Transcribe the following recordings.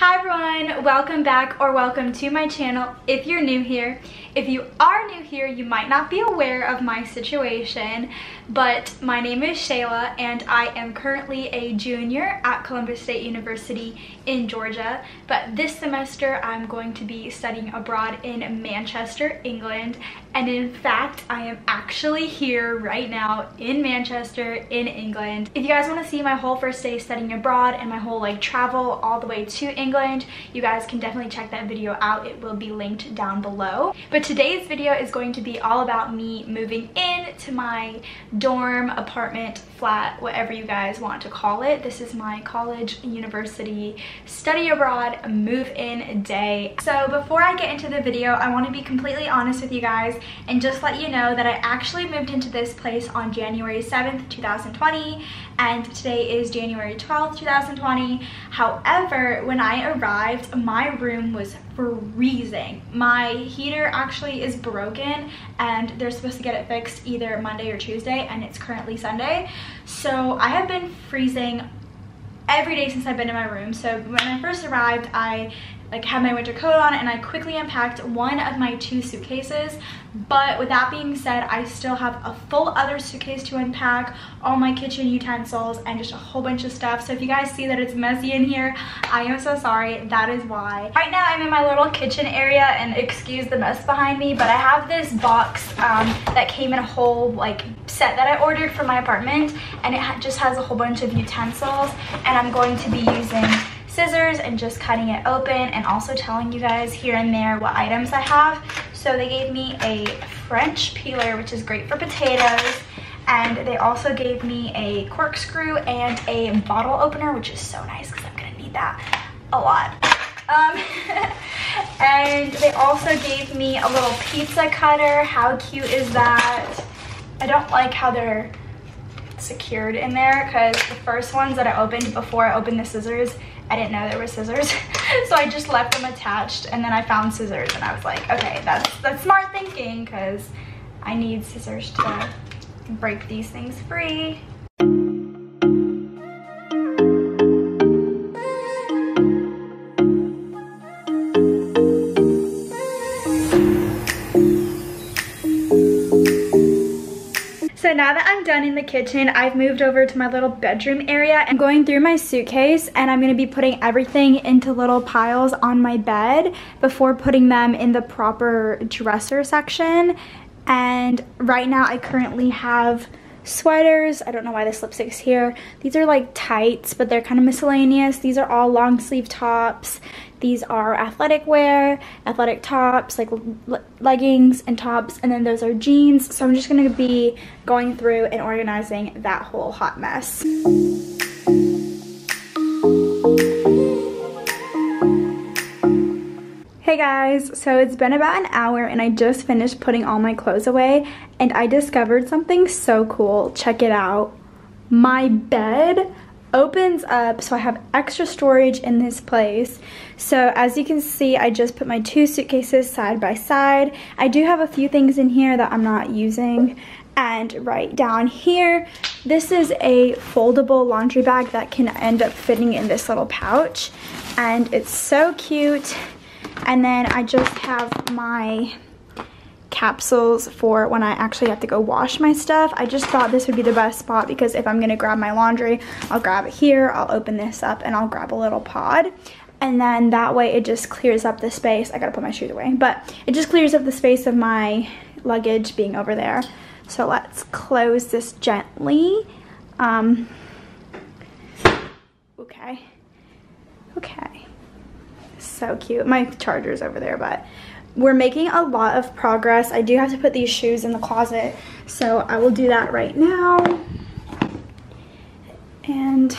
Hi everyone, welcome back or welcome to my channel if you're new here. If you are new here, you might not be aware of my situation, but my name is Shayla and I am currently a junior at Columbus State University in Georgia. But this semester I'm going to be studying abroad in Manchester, England. And in fact, I am actually here right now in Manchester, in England. If you guys want to see my whole first day studying abroad and my whole travel all the way to England, you guys can definitely check that video out. It will be linked down below. But today's video is going to be all about me moving in to my dorm, apartment, flat, whatever you guys want to call it. This is my college, university, study abroad, move-in day. So before I get into the video, I want to be completely honest with you guys and just let you know that I actually moved into this place on January 7th, 2020, and today is January 12th, 2020. However, when I arrived, my room was freezing. My heater actually is broken and they're supposed to get it fixed either Monday or Tuesday, and it's currently Sunday. So I have been freezing every day since I've been in my room. So when I first arrived, I had my winter coat on and I quickly unpacked one of my 2 suitcases. But with that being said, I still have a full other suitcase to unpack, all my kitchen utensils and just a whole bunch of stuff. So if you guys see that it's messy in here, I am so sorry. That is why. Right now I'm in my little kitchen area, and excuse the mess behind me, but I have this box that came in a whole set that I ordered for my apartment, and it just has a whole bunch of utensils, and I'm going to be using scissors and just cutting it open and also telling you guys here and there what items I have. So they gave me a French peeler, which is great for potatoes, and they also gave me a corkscrew and a bottle opener, which is so nice because I'm gonna need that a lot. And they also gave me a little pizza cutter. How cute is that? I don't like how they're secured in there, because the first ones that I opened before I opened the scissors, I didn't know there were scissors. So I just left them attached, and then I found scissors and I was like, okay, that's smart thinking, because I need scissors to break these things free. So now that I'm done in the kitchen, I've moved over to my little bedroom area. I'm going through my suitcase and I'm gonna be putting everything into little piles on my bed before putting them in the proper dresser section. And right now I currently have sweaters. I don't know why this lipstick's here. These are tights, but they're kind of miscellaneous. These are all long sleeve tops. These are athletic wear, athletic tops, leggings and tops, and then those are jeans. So I'm just gonna be going through and organizing that whole hot mess. Hey guys, so it's been about an hour and I just finished putting all my clothes away, and I discovered something so cool. Check it out. My bed opens up, so I have extra storage in this place. So as you can see, I just put my 2 suitcases side by side. I do have a few things in here that I'm not using. And right down here, this is a foldable laundry bag that can end up fitting in this little pouch, and it's so cute. And then I just have my capsules for when I actually have to go wash my stuff. I just thought this would be the best spot, because if I'm gonna grab my laundry, I'll grab it here, I'll open this up, and I'll grab a little pod. And then that way it just clears up the space. I gotta put my shoes away, but it just clears up the space of my luggage being over there. So let's close this gently. Okay. So cute. My charger's over there, but we're making a lot of progress. I do have to put these shoes in the closet, so I will do that right now. And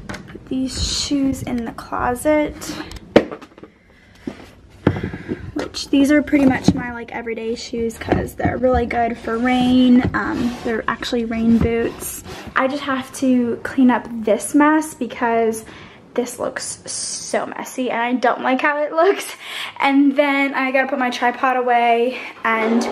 put these shoes in the closet, which these are pretty much my everyday shoes because they're really good for rain. They're actually rain boots. I just have to clean up this mess because this looks so messy and I don't like how it looks. And then I gotta put my tripod away and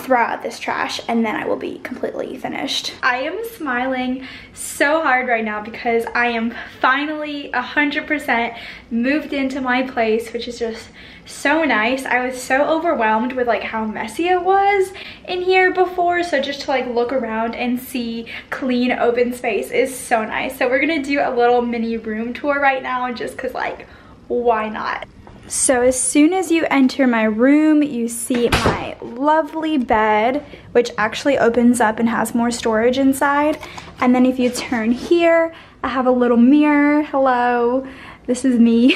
throw out this trash, and then I will be completely finished. I am smiling so hard right now because I am finally 100% moved into my place, which is just so nice. I was so overwhelmed with like how messy it was in here before, so just to like look around and see clean open space is so nice. So we're gonna do a little mini room tour right now just because, like, why not? So as soon as you enter my room, you see my lovely bed, which actually opens up and has more storage inside. And then if you turn here, I have a little mirror. Hello. This is me.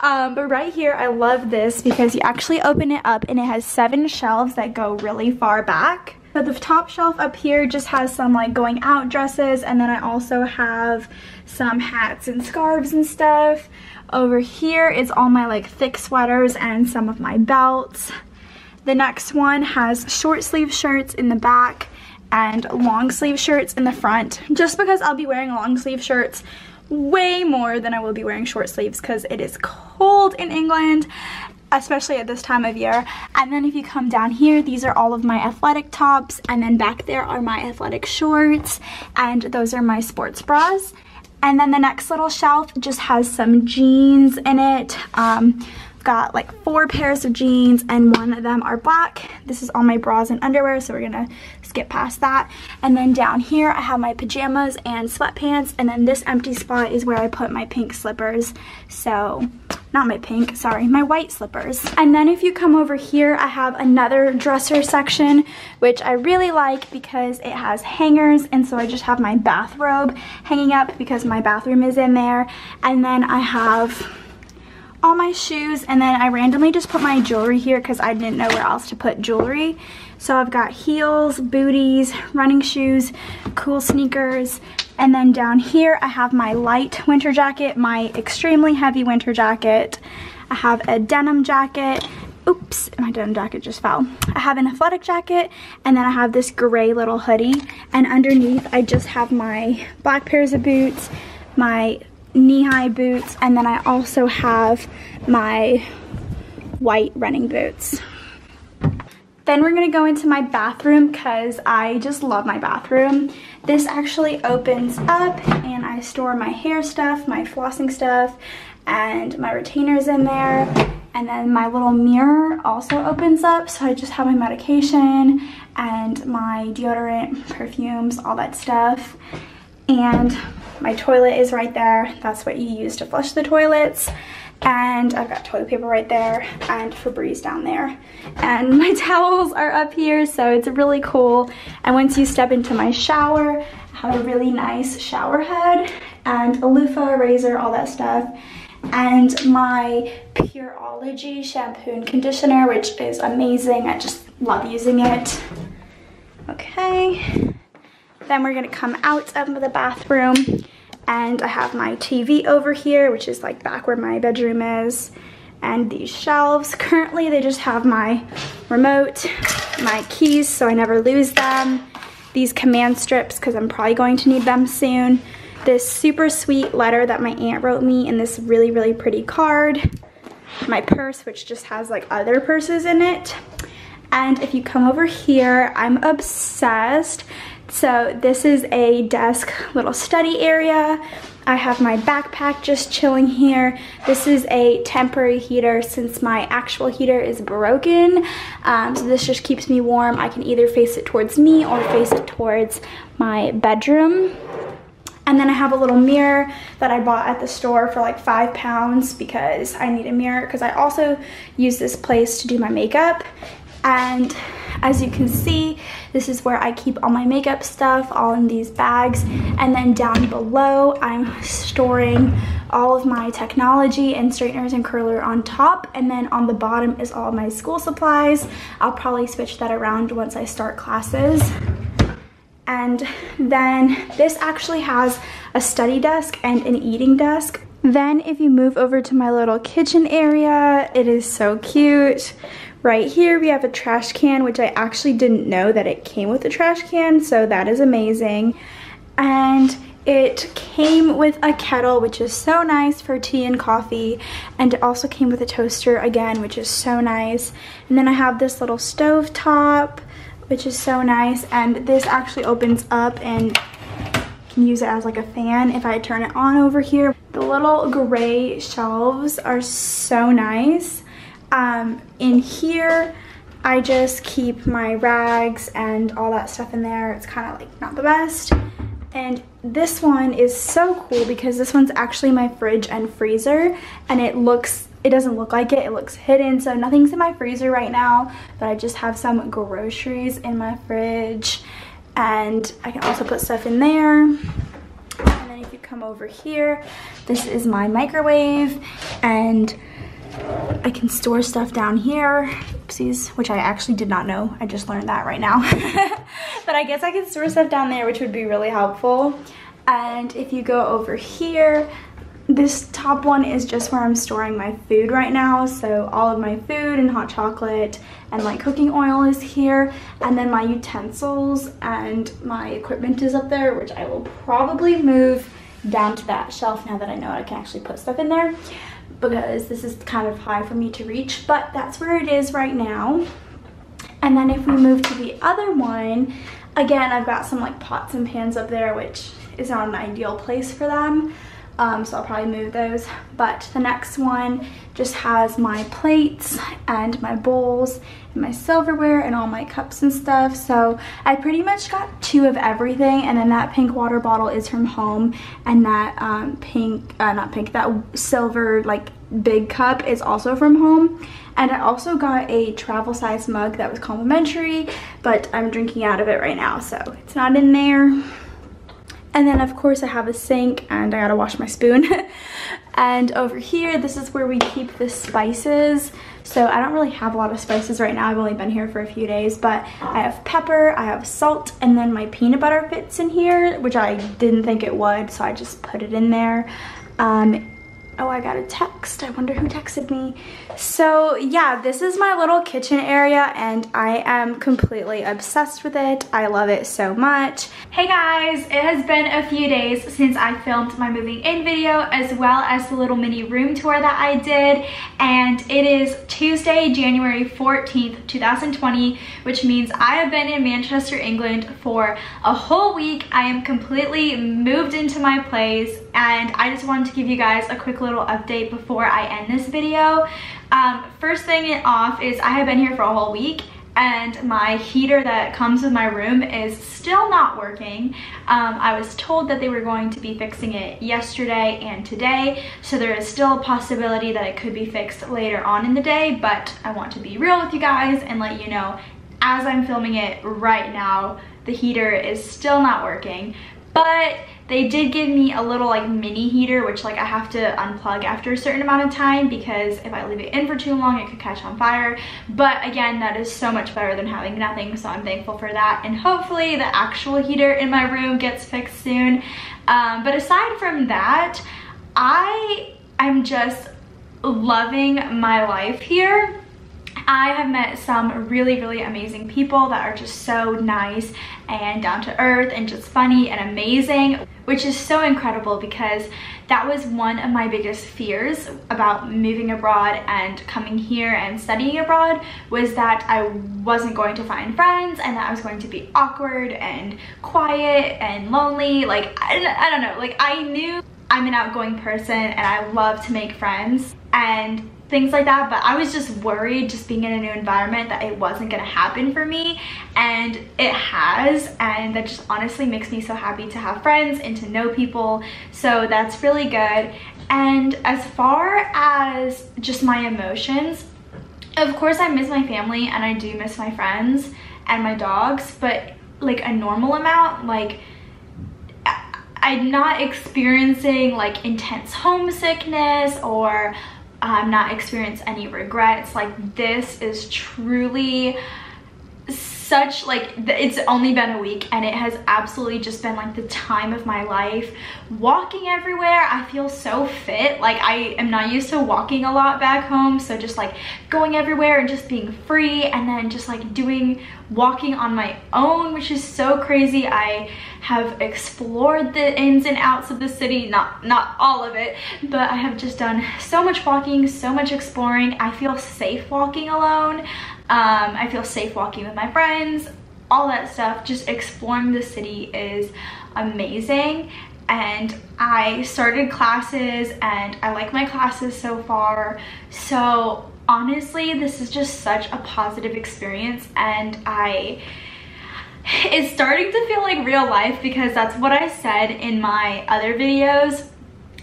But right here, I love this because you actually open it up and it has 7 shelves that go really far back. So the top shelf up here just has some like going out dresses, and then I also have some hats and scarves and stuff. Over here is all my like thick sweaters and some of my belts. The next one has short sleeve shirts in the back and long sleeve shirts in the front, just because I'll be wearing long sleeve shirts way more than I will be wearing short sleeves because it is cold in England, especially at this time of year. And then if you come down here, these are all of my athletic tops, and then back there are my athletic shorts, and those are my sports bras. And then the next little shelf just has some jeans in it. Got like 4 pairs of jeans and 1 of them are black. This is all my bras and underwear, so we're gonna skip past that. And then down here I have my pajamas and sweatpants, and then this empty spot is where I put my pink slippers. So not my pink, sorry, my white slippers. And then if you come over here, I have another dresser section, which I really like because it has hangers, and so I just have my bathrobe hanging up because my bathroom is in there. And then I have all my shoes, and then I randomly just put my jewelry here because I didn't know where else to put jewelry. So I've got heels, booties, running shoes, cool sneakers, and then down here I have my light winter jacket, my extremely heavy winter jacket. I have a denim jacket. Oops, my denim jacket just fell. I have an athletic jacket, and then I have this gray little hoodie, and underneath I just have my black pairs of boots, my knee-high boots, and then I also have my white running boots. Then we're gonna go into my bathroom because I just love my bathroom. This actually opens up and I store my hair stuff, my flossing stuff, and my retainers in there. And then my little mirror also opens up, so I just have my medication and my deodorant, perfumes, all that stuff. And my toilet is right there. That's what you use to flush the toilets. And I've got toilet paper right there and Febreze down there. And my towels are up here, so it's really cool. And once you step into my shower, I have a really nice shower head and a loofah, razor, all that stuff. And my Pureology shampoo and conditioner, which is amazing. I just love using it. Okay. Then we're gonna come out of the bathroom, and I have my TV over here, which is like back where my bedroom is, and these shelves. Currently they just have my remote, my keys so I never lose them, these command strips because I'm probably going to need them soon, this super sweet letter that my aunt wrote me, and this really, really pretty card, my purse, which just has like other purses in it. And if you come over here, I'm obsessed. So this is a desk little study area. I have my backpack just chilling here. This is a temporary heater since my actual heater is broken. So this just keeps me warm. I can either face it towards me or face it towards my bedroom. And then I have a little mirror that I bought at the store for like £5 because I need a mirror, because I also use this place to do my makeup. And as you can see, this is where I keep all my makeup stuff, all in these bags. And then down below, I'm storing all of my technology and straighteners and curler on top. And then on the bottom is all my school supplies. I'll probably switch that around once I start classes. And then this actually has a study desk and an eating desk. Then if you move over to my little kitchen area, it is so cute. Right here we have a trash can, which I actually didn't know that it came with a trash can, so that is amazing. And It came with a kettle, which is so nice for tea and coffee, and it also came with a toaster again, which is so nice. And then I have this little stove top, which is so nice, and this actually opens up and can use it as like a fan if I turn it on over here. The little gray shelves are so nice. In here I just keep my rags and all that stuff in there. It's kind of like not the best. And this one is so cool because this one's actually my fridge and freezer, and it doesn't look like it looks hidden, so nothing's in my freezer right now, but I just have some groceries in my fridge, and I can also put stuff in there. And then if you come over here, this is my microwave, and I can store stuff down here. Oopsies, which I actually did not know. I just learned that right now. But I guess I can store stuff down there, which would be really helpful. And if you go over here, this top one is just where I'm storing my food right now. So all of my food and hot chocolate and like cooking oil is here. And then my utensils and my equipment is up there, which I will probably move down to that shelf now that I know I can actually put stuff in there, because this is kind of high for me to reach, but that's where it is right now. And then if we move to the other one, again, I've got some like pots and pans up there, which is not an ideal place for them. So I'll probably move those. But the next one just has my plates and my bowls and my silverware and all my cups and stuff. So I pretty much got 2 of everything. And then that pink water bottle is from home, and that that silver like big cup is also from home. And I also got a travel size mug that was complimentary, but I'm drinking out of it right now, so it's not in there. And then of course I have a sink, and I gotta wash my spoon. And over here, this is where we keep the spices. So I don't really have a lot of spices right now. I've only been here for a few days, but I have pepper, I have salt, and then my peanut butter fits in here, which I didn't think it would, so I just put it in there. Oh, I got a text. I wonder who texted me. So yeah, this is my little kitchen area, and I am completely obsessed with it. I love it so much. Hey guys, it has been a few days since I filmed my moving in video, as well as the little mini room tour that I did, and it is Tuesday, January 14th, 2020, which means I have been in Manchester, England for a whole week. I am completely moved into my place, and I just wanted to give you guys a quick little update before I end this video. First thing off is I have been here for a whole week, and my heater that comes with my room is still not working. I was told that they were going to be fixing it yesterday and today, so there is still a possibility that it could be fixed later on in the day, but I want to be real with you guys and let you know, as I'm filming it right now, the heater is still not working. But they did give me a little like mini heater, which like I have to unplug after a certain amount of time, because if I leave it in for too long it could catch on fire. But again, that is so much better than having nothing, so I'm thankful for that, and hopefully the actual heater in my room gets fixed soon. But aside from that, I'm just loving my life here. I have met some really, really amazing people that are just so nice and down to earth and just funny and amazing, which is so incredible, because that was one of my biggest fears about moving abroad and coming here and studying abroad, was that I wasn't going to find friends and that I was going to be awkward and quiet and lonely. Like, I don't know, like I knew I'm an outgoing person and I love to make friends and things like that, but I was just worried, just being in a new environment, that it wasn't gonna happen for me, and it has, and that just honestly makes me so happy to have friends and to know people, so that's really good. And as far as just my emotions, of course I miss my family and I do miss my friends and my dogs, but like a normal amount. Like, I'm not experiencing like intense homesickness, or I'm not experiencing any regrets. Like, this is truly such, like, it's only been a week and it has absolutely just been like the time of my life. Walking everywhere, I feel so fit. Like, I am not used to walking a lot back home, so just like going everywhere and just being free, and then just like walking on my own, which is so crazy. I have explored the ins and outs of the city, not all of it, but I have just done so much walking, so much exploring. I feel safe walking alone. I feel safe walking with my friends, all that stuff. Just exploring the city is amazing. And I started classes and I like my classes so far. So honestly, this is just such a positive experience, and it's starting to feel like real life, because that's what I said in my other videos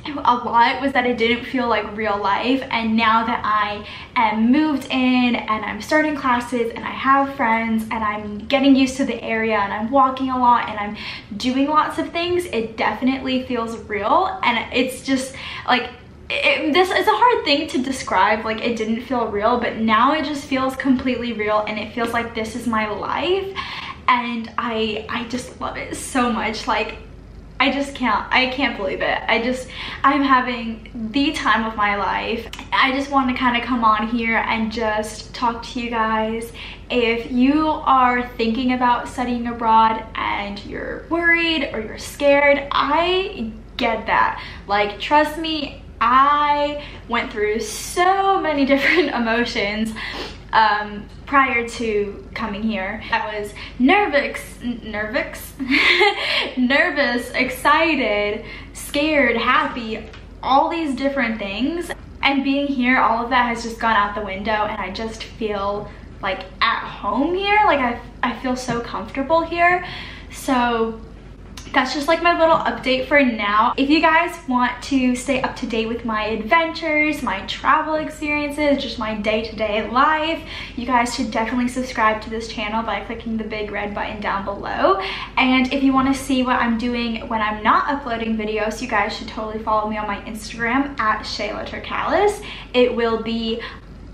a lot, was that it didn't feel like real life. And now that I am moved in and I'm starting classes and I have friends and I'm getting used to the area and I'm walking a lot and I'm doing lots of things, it definitely feels real. And it's just like, this is a hard thing to describe. Like, it didn't feel real, but now it just feels completely real, and it feels like this is my life, and I just love it so much. Like, I can't believe it. I'm having the time of my life. I just want to kind of come on here and just talk to you guys. If you are thinking about studying abroad and you're worried or you're scared, I get that. Like, trust me, I went through so many different emotions prior to coming here. I was nervous, excited, scared, happy, all these different things. And being here, all of that has just gone out the window, and I just feel like at home here. Like, I feel so comfortable here. So that's just like my little update for now. If you guys want to stay up to date with my adventures, my travel experiences, just my day-to-day life, you guys should definitely subscribe to this channel by clicking the big red button down below. And if you want to see what I'm doing when I'm not uploading videos, you guys should totally follow me on my Instagram at Shayla Terkalas. It will be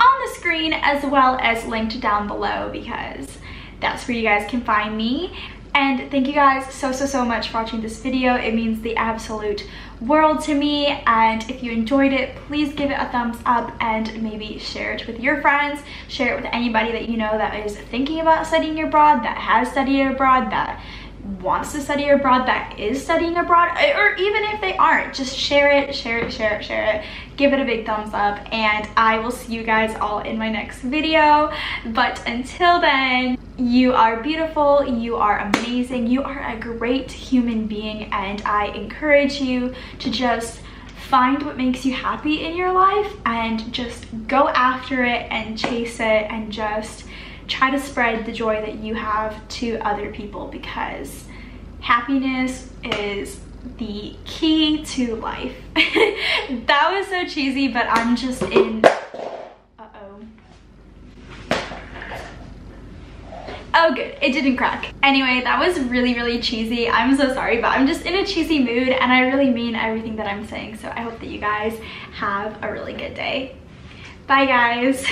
on the screen as well as linked down below, because that's where you guys can find me. And thank you guys so much for watching this video. It means the absolute world to me. And if you enjoyed it, please give it a thumbs up and maybe share it with your friends. Share it with anybody that you know that is thinking about studying abroad, that has studied abroad, that wants to study abroad, that is studying abroad, or even if they aren't, just share it. Give it a big thumbs up, and I will see you guys all in my next video. But until then, you are beautiful, you are amazing, you are a great human being, and I encourage you to just find what makes you happy in your life and just go after it and chase it, and just try to spread the joy that you have to other people, because happiness is the key to life. That was so cheesy, but I'm just in... Oh good, it didn't crack. Anyway, that was really cheesy. I'm so sorry, but I'm just in a cheesy mood, and I really mean everything that I'm saying. So I hope that you guys have a really good day. Bye guys.